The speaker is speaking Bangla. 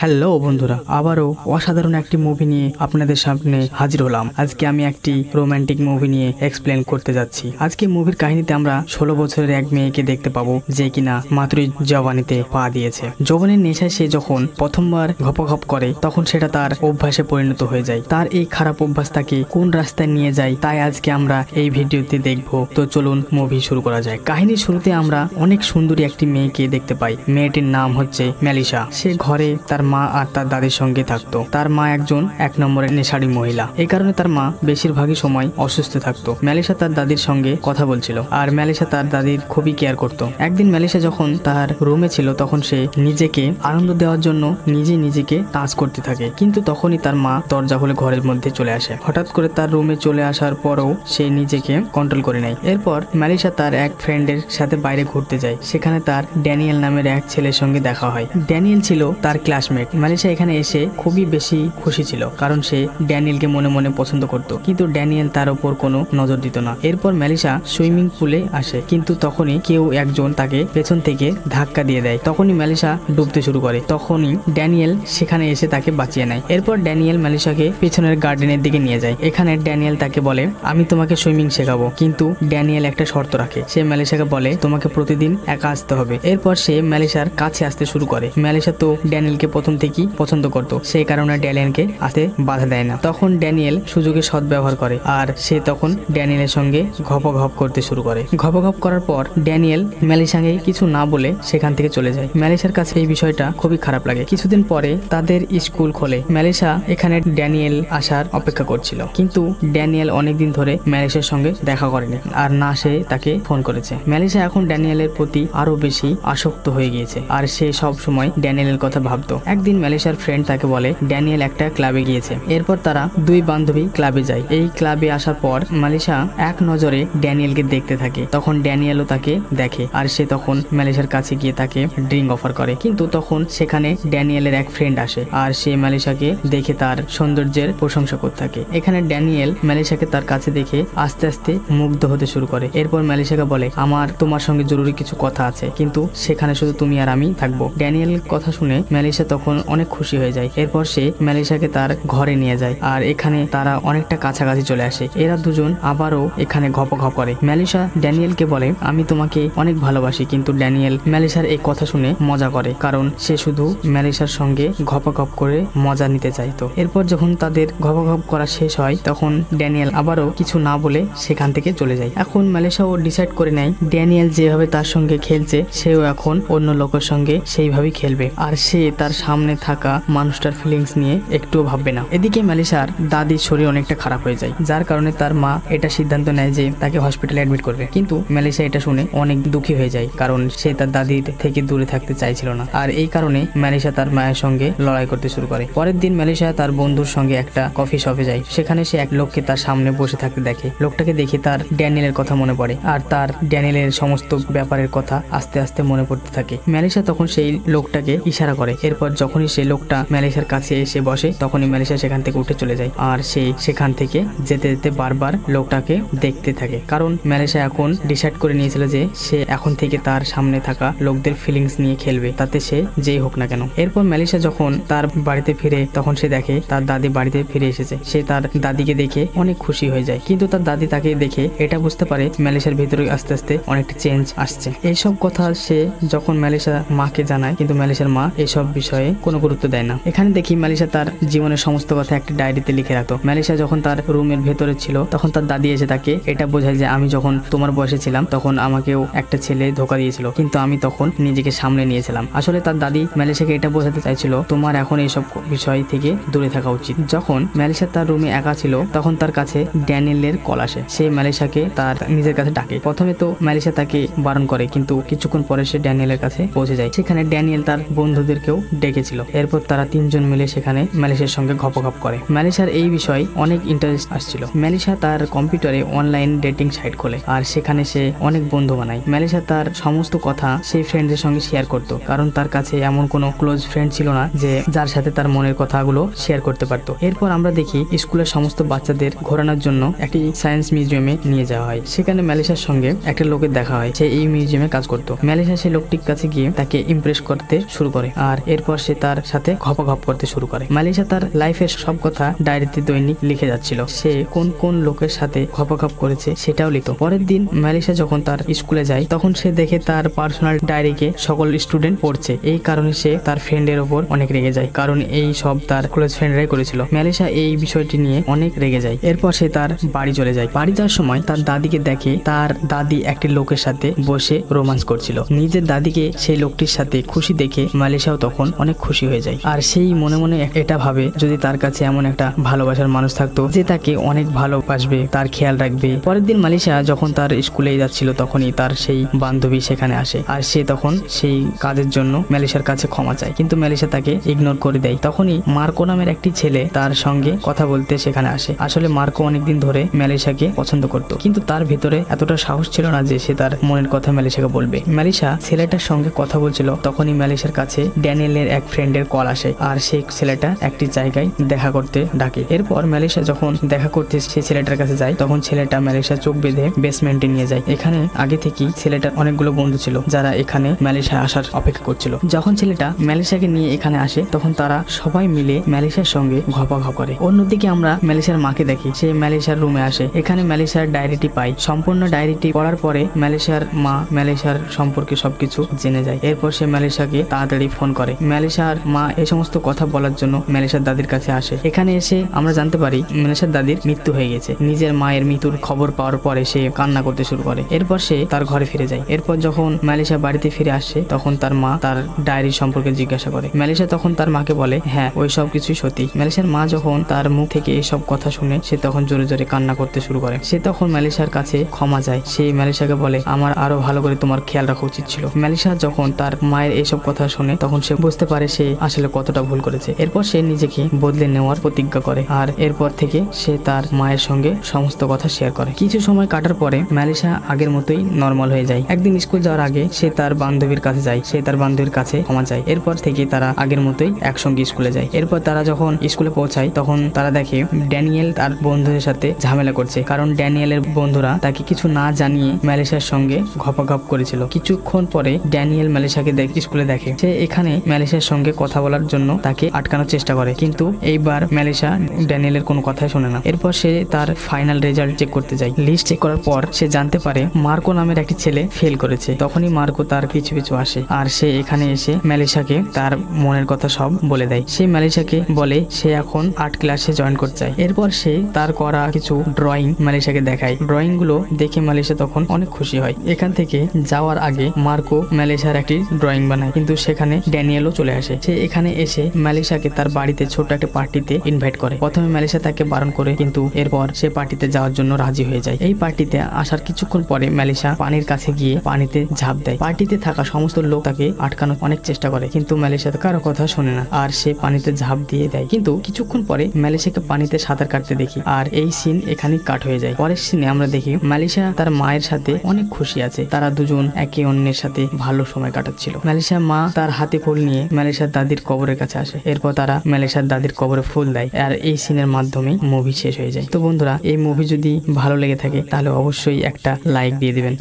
হ্যালো বন্ধুরা, আবারও অসাধারণ একটি মুভি নিয়ে আপনাদের সামনে হাজির হলাম। আজকে আমি একটি রোমান্টিক মুভি নিয়ে এক্সপ্লেন করতে যাচ্ছি। আজকে মুভির কাহিনীতে আমরা 16 বছরের এক মেয়েকে দেখতে পাবো যে কিনা মাতৃ জবানিতে পা দিয়েছে। যৌবনের নেশায় সে যখন প্রথমবার ঘপঘপ করে তখন সেটা তার অভ্যাসে পরিণত হয়ে যায়। তার এই খারাপ অভ্যাস তাকে কোন রাস্তায় নিয়ে যায় তাই আজকে আমরা এই ভিডিওতে দেখব। তো চলুন মুভি শুরু করা যায়। কাহিনীর শুরুতে আমরা অনেক সুন্দরী একটি মেয়েকে দেখতে পাই। মেয়েটির নাম হচ্ছে মেলিসা। সে ঘরে তার মা আর তার দাদির সঙ্গে থাকতো। তার মা একজন 1 নম্বরের নেশাড়ি মহিলা। এই কারণে তার মা বেশিরভাগই সময় অসুস্থ থাকতো। মেলিসা তার দাদির সঙ্গে কথা বলছিল আর মেলিসা তার দাদির খুবই কেয়ার করত। একদিন মেলিসা যখন তার রুমে ছিল তখন সে নিজেকে আনন্দ দেওয়ার জন্য নিজেকে টাচ করতে থাকে, কিন্তু তখনই তার মা দরজা খুলে ঘরের মধ্যে চলে আসে। হঠাৎ করে তার রুমে চলে আসার পরও সে নিজেকে কন্ট্রোল করে নেয়। এরপর মেলিসা তার এক ফ্রেন্ডের সাথে বাইরে ঘুরতে যায়। সেখানে তার ড্যানিয়েল নামের এক ছেলের সঙ্গে দেখা হয়। ড্যানিয়েল ছিল তার ক্লাসমেট। মেলিসা এখানে এসে খুবই বেশি খুশি ছিল, কারণ সে ড্যানিয়েলকে মনে মনে পছন্দ করত, কিন্তু ড্যানিয়েল তার উপর কোনো নজর দিত না। এরপর মেলিসা সুইমিং পুলে আসে, কিন্তু তখনই কেউ একজন তাকে পেছন থেকে ধাক্কা দিয়ে দেয়। তখনই মেলিসা ডুবতে শুরু করে। তখনই ড্যানিয়েল সেখানে এসে তাকে বাঁচিয়ে নেয়। এরপর ড্যানিয়েল মেলিসাকে পেছনের গার্ডেনের দিকে নিয়ে যায়। এখানে ড্যানিয়েল তাকে বলে, আমি তোমাকে সুইমিং শেখাবো, কিন্তু ড্যানিয়েল একটা শর্ত রাখে। সে মেলিসাকে বলে, তোমাকে প্রতিদিন একা আসতে হবে। এরপর সে মেলিসার কাছে আসতে শুরু করে। মেলিসা তো ড্যানিয়েলকে প্রথম থেকেই পছন্দ করত, সেই কারণে ড্যানিয়েলকে আসতে বাধা দেয় না। তখন ড্যানিয়েল সুযোগে সদ্ব্যবহার করে আর সে তখন ড্যানিয়েলের সঙ্গে ঘপঘপ করতে শুরু করে। ঘপঘপ করার পর ড্যানিয়েল মেলিসাকে কিছু না বলে সেখান থেকে চলে যায়। মেলিসার কাছে এই বিষয়টা খুবই খারাপ লাগে। কিছুদিন পরে তাদের স্কুল খোলে। মেলিসা এখানে ড্যানিয়েল আসার অপেক্ষা করছিল, কিন্তু ড্যানিয়েল অনেকদিন ধরে মেলিসার সঙ্গে দেখা করেনি আর না সে তাকে ফোন করেছে। মেলিসা এখন ড্যানিয়েলের প্রতি আরো বেশি আসক্ত হয়ে গিয়েছে আর সে সব সময় ড্যানিয়েলের কথা ভাবতো। একদিন মেলিসার ফ্রেন্ড তাকে বলে ড্যানিয়েল একটা ক্লাবে গিয়েছে। এরপর তারা দুই বান্ধবী ক্লাবে যায়। এই ক্লাবে আসার পর মেলিসা এক নজরে ড্যানিয়েলকে দেখতে থাকে। তখন ড্যানিয়েলও তাকে দেখে আর সে তখন মেলিসার কাছে গিয়ে তাকে ড্রিঙ্ক অফার করে, কিন্তু তখন সেখানে ড্যানিয়েলের এক ফ্রেন্ড আসে আর সে মেলিসাকে দেখে তার সৌন্দর্যের প্রশংসা করতে থাকে। এখানে ড্যানিয়েল মেলিসাকে তার কাছে দেখে আস্তে আস্তে মুগ্ধ হতে শুরু করে। এরপর মেলিসাকে বলে, আমার তোমার সঙ্গে জরুরি কিছু কথা আছে, কিন্তু সেখানে শুধু তুমি আর আমি থাকবো। ড্যানিয়েল কথা শুনে মেলিসা তখন অনেক খুশি হয়ে যায়। এরপর সে মেলিসাকে তার ঘরে নিয়ে যায় আর এখানে তারা অনেকটা কাছাকাছি চলে আসে। এরা দুজন আবারও এখানে ঘপঘপ করে। মেলিসা ড্যানিয়েলকে বলে, আমি তোমাকে অনেক ভালোবাসি, কিন্তু ড্যানিয়েল মেলিসার এই কথা শুনে মজা করে, কারণ সে শুধু মেলিসার সঙ্গে ঘপঘপ করে মজা নিতে চাইতো। এরপর যখন তাদের ঘপঘপ করা শেষ হয় তখন ড্যানিয়েল আবারও কিছু না বলে সেখান থেকে চলে যায়। এখন মেলিসাও ডিসাইড করে নেয় ড্যানিয়েল যেভাবে তার সঙ্গে খেলছে সেও এখন অন্য লোকের সঙ্গে সেইভাবেই খেলবে আর সে তার সামনে থাকা মানুষটার ফিলিংস নিয়ে একটুও ভাববে না। এদিকে মেলিসার দাদির শরীর অনেকটা খারাপ হয়ে যায়, যার কারণে তার মা এটা সিদ্ধান্ত নেয় যে তাকে হসপিটালে অ্যাডমিট করবে। কিন্তু মেলিসা এটা শুনে অনেক দুঃখী হয়ে যায়, কারণ সে তার দাদির থেকে দূরে থাকতে চাইছিল না আর এই কারণে মেলিসা তার মায়ের সঙ্গে লড়াই করতে শুরু করে। পরের দিন মেলিসা তার বন্ধুর সঙ্গে একটা কফি শপে যায়। সেখানে সে এক লোককে তার সামনে বসে থাকতে দেখে। লোকটাকে দেখে তার ড্যানিয়েলের কথা মনে পড়ে আর তার ড্যানিয়েলের সমস্ত ব্যাপারের কথা আস্তে আস্তে মনে পড়তে থাকে। মেলিসা তখন সেই লোকটাকে ইশারা করে। এরপর যখনই সেই লোকটা মেলিসার কাছে এসে বসে তখনই মেলিসা সেখান থেকে উঠে চলে যায় আর সে সেখান থেকে যেতে যেতে বারবার লোকটাকে দেখতে থাকে, কারণ মেলিসা এখন ডিসাইড করে নিয়েছিল যে সে এখন থেকে তার সামনে থাকা লোকদের ফিলিংস নিয়ে খেলবে, তাতে সে যেই হোক না কেন। এরপর মেলিসা যখন তার বাড়িতে ফিরে তখন সে দেখে তার দাদি বাড়িতে ফিরে এসেছে। সে তার দাদিকে দেখে অনেক খুশি হয়ে যায়, কিন্তু তার দাদি তাকে দেখে এটা বুঝতে পারে মেলিসার ভিতরে আস্তে আস্তে অনেকটা চেঞ্জ আসছে। এইসব কথা সে যখন মেলিসা মাকে জানায়, কিন্তু মেলিসার মা এসব বিষয়ে কোনো গুরুত্ব দেয় না। এখানে দেখি মেলিসা তার জীবনের সমস্ত কথা একটা ডায়েরিতে লিখে রাখতো। মেলিসা যখন তার রুমের ভেতরে ছিল তখন তার দাদি এসে তাকে এটা বোঝায় যে আমি যখন তোমার বয়সে ছিলাম তখন আমাকেও একটা ছেলে ধোকা দিয়েছিল, কিন্তু আমি তখন নিজেকে সামলে নিয়েছিলাম। আসলে তার দাদি মেলিসাকে এটা বোঝাতে চাইছিল তোমার এখন এইসব বিষয় থেকে দূরে থাকা উচিত। যখন মেলিসা তার রুমে একা ছিল তখন তার কাছে ড্যানিয়েলের কল আসে। সে মেলিসাকে তার নিজের কাছে ডাকে। প্রথমে তো মেলিসা তাকে বারণ করে, কিন্তু কিছুক্ষণ পরে সে ড্যানিয়েলের কাছে পৌঁছে যায়। সেখানে ড্যানিয়েল তার বন্ধুদেরকেও ডেকেছিল। এরপর তারা তিনজন মিলে সেখানে মেলিসার সঙ্গে ঘপঘপ করে। মেলিসার এই বিষয়ে অনেক ইন্টারেস্ট আসছিল। মেলিসা তার কম্পিউটারে অনলাইন ডেটিং সাইট খোলে আর সেখানে সে অনেক বন্ধু বানায়। মেলিসা তার সমস্ত কথা সেই ফ্রেন্ডদের সঙ্গে শেয়ার করত, কারণ তার কাছে এমন কোনো ক্লোজ ফ্রেন্ড ছিল না যে যার সাথে তার মনের কথাগুলো শেয়ার করতে পারতো। এরপর আমরা দেখি স্কুলের সমস্ত বাচ্চাদের ঘোরানোর জন্য একটি সায়েন্স মিউজিয়ামে নিয়ে যাওয়া হয়। সেখানে মেলিসার সঙ্গে একটা লোকের দেখা হয়, সে এই মিউজিয়ামে কাজ করতো। মেলিসা সেই লোকটির কাছে গিয়ে তাকে ইমপ্রেস করতে শুরু করে আর এরপর সে তার সাথে ঘপাঘপ করতে শুরু করে। মালিশা তার লাইফের সব কথা ডায়েরিতে দৈনিক লিখে যাচ্ছিল। সে কোন কোন লোকের সাথে ঘপাঘপ করেছে সেটাও লিখত। পরের দিন মালিশা যখন তার স্কুলে যায় তখন সে দেখে তার পার্সোনাল ডায়েরিকে সকল স্টুডেন্ট পড়ছে। এই কারণে সে তার ফ্রেন্ডের ওপর অনেক রেগে যায়, কারণ এই সব তার ক্লোজ ফ্রেন্ডরাই করেছিল। মালিশা এই বিষয়টি নিয়ে অনেক রেগে যায়। এরপর সে তার বাড়ি চলে যায়। বাড়ি যাওয়ার সময় তার দাদিকে দেখে তার দাদি একটি লোকের সাথে বসে রোমান্স করছিল। নিজের দাদিকে সেই লোকটির সাথে খুশি দেখে মালিশাও তখন অনেক খুশি হয়ে যায়। আর সেই মনে মনে এটা ভাবে যদি তার কাছে এমন একটা ভালোবাসার মানুষ থাকতো যে তাকে অনেক ভালোবাসবে, তার খেয়াল রাখবে। পরের দিন মালিশা যখন তার স্কুলে যাচ্ছিল তখনই তার সেই বান্ধবী সেখানে আসে। আর সে তখন সেই কাজের জন্য মালিশার কাছে ক্ষমা চায়, কিন্তু মালিশা তাকে ইগনোর করে দেয়। তখনই মার্কো নামের একটি ছেলে তার সঙ্গে কথা বলতে সেখানে আসে। আসলে মার্কো অনেকদিন ধরে মালিশাকে পছন্দ করত, কিন্তু তার ভিতরে এতটা সাহস ছিল না যে সে তার মনের কথা মালিশাকে বলবে। মালিশা ছেলেটার সঙ্গে কথা বলছিল, তখনই মালিশার কাছে ড্যানিয়েলের এক ফ্রেন্ডের কল আসে আর সেই ছেলেটা একটি জায়গায় দেখা করতে ডাকে। এরপর মালিশা যখন দেখা করতে সেই ছেলেটার কাছে যায় তখন ছেলেটা মালিশা চোখ বেঁধে বেসমেন্টে নিয়ে যায়। এখানে আগে থেকেই ছেলেটার অনেকগুলো বন্ধু ছিল যারা এখানে মালিশা আসার অপেক্ষা করছিল। যখন ছেলেটা মালিশাকে নিয়ে এখানে আসে তখন তারা সবাই মিলে মালিশার সঙ্গে ঘপাঘপ করে। অন্যদিকে আমরা মালিশার মাকে দেখি, সে মালিশার রুমে আসে। এখানে মালিশার ডায়েরিটি পাই। সম্পূর্ণ ডায়েরিটি পড়ার পরে মালিশার মা মালিশার সম্পর্কে সবকিছু জেনে যায়। এরপর সে মালিশাকে তাড়াতাড়ি ফোন করে। মালিশার মা এই সমস্ত কথা বলার জন্য মালিশার দাদির কাছে আসে। এখানে এসে আমরা জানতে পারি মালিশার দাদির মৃত্যু হয়ে গেছে। নিজের মায়ের মৃত্যুর খবর পাওয়ার পরে সে কান্না করতে শুরু করে। এরপর সে তার ঘরে ফিরে যায়। এরপর যখন মালিশা বাড়িতে ফিরে আসে তখন তার মা তার ডায়েরি সম্পর্কে জিজ্ঞাসা করে। মালিশা তখন তার মাকে বলে হ্যাঁ ওই সব কিছুই সত্যি। মালিশার মা যখন তার মুখ থেকে এইসব কথা শুনে সে তখন জোরে জোরে কান্না করতে শুরু করে। সে তখন মালিশার কাছে ক্ষমা চায়। সে মালিশাকে বলে আমার আরো ভালো করে তোমার খেয়াল রাখা উচিত ছিল। মালিশা যখন তার মায়ের এইসব কথা শুনে তখন সে বুঝতে পারে সে আসলে কতটা ভুল করেছে। এরপর সে নিজেকে বদলে নেওয়ার প্রতিজ্ঞা করে আর এরপর থেকে সে তার মায়ের সঙ্গে সমস্ত কথা শেয়ার করে। কিছু সময় কাটার পরে মালিশা আগের মতোই নর্মাল হয়ে যায়। একদিন স্কুল যাওয়ার আগে সে তার বান্ধবীর কাছে যায়। সে তার বান্ধবীর কাছে ক্ষমা চায়। এরপর থেকে তারা আগের মতোই একসঙ্গে স্কুলে যায়। এরপর তারা যখন স্কুলে পৌঁছায় তখন তারা দেখে ড্যানিয়েল তার বন্ধুদের সাথে ঝামেলা করছে, কারণ ড্যানিয়েলের বন্ধুরা তাকে কিছু না জানিয়ে মালিশার সঙ্গে ঘপাঘপ করেছিল। কিছুক্ষণ পরে ড্যানিয়েল মালিশাকে স্কুলে দেখে। সে এখানে মালিশার সঙ্গে কথা বলার জন্য তাকে আটকানোর চেষ্টা করে, কিন্তু এইবার মালিশা ড্যানিয়েলের কোনো কথাই শোনে না। এরপর সে তার ফাইনাল রেজাল্ট চেক করতে যায়। লিস্ট চেক করার পর সে জানতে পারে মার্কো নামের একটি ছেলে ফেল করেছে। তখনই মার্কো তার পিছু পিছু আসে আর সে এখানে এসে মালিশাকে তার মনের কথা সব বলে দেয়। সে মালিশাকে বলে সে এখন আর্ট ক্লাসে জয়েন করতে চায়। এরপর সে তার করা কিছু ড্রয়িং মালিশাকে দেখায়। ড্রয়িং গুলো দেখে মালিশা তখন অনেক খুশি হয়। এখান থেকে যাওয়ার আগে মার্কো মালিশার একটি ড্রয়িং বানায়, কিন্তু সেখানে ড্যানিয়েলও চলে আসে। সে এখানে এসে মালিশাকে তার বাড়িতে ছোট একটা পার্টিতে ইনভাইট করে। প্রথমে মালিশা তাকে বারণ করে, কিন্তু এরপর সে পার্টিতে যাওয়ার জন্য রাজি হয়ে যায়। এই পার্টিতে আসার কিছুক্ষণ পরে মালিশা পানির কাছে গিয়ে পানিতে ঝাঁপ দেয়। পার্টিতে থাকা সমস্ত লোক তাকে আটকানোর অনেক চেষ্টা করে, কিন্তু মালিশা কারো কথা শোনে না আর সে পানিতে ঝাঁপ দিয়ে দেয়। কিন্তু কিছুক্ষণ পরে মালিশাকে পানিতে সাঁতার কাটতে দেখি আর এই সিন এখানে কাট হয়ে যায়। পরের সিনে আমরা দেখি মালিশা তার মায়ের সাথে অনেক খুশি আছে। তারা দুজন একে অন্যের সাথে ভালো সময় কাটাচ্ছিল। মালিশা মা তার হাতে ফুল নিয়ে মালিশার দাদির কবরের কাছে আসে। এরপর তারা মালিশার দাদির কবরে ফুল দেয় আর এই সিনের মাধ্যমে মুভি শেষ হয়ে যায়। তো বন্ধুরা, এই মুভি যদি ভালো লেগে থাকে তাহলে অবশ্যই একটা লাইক দিয়ে দিবেন।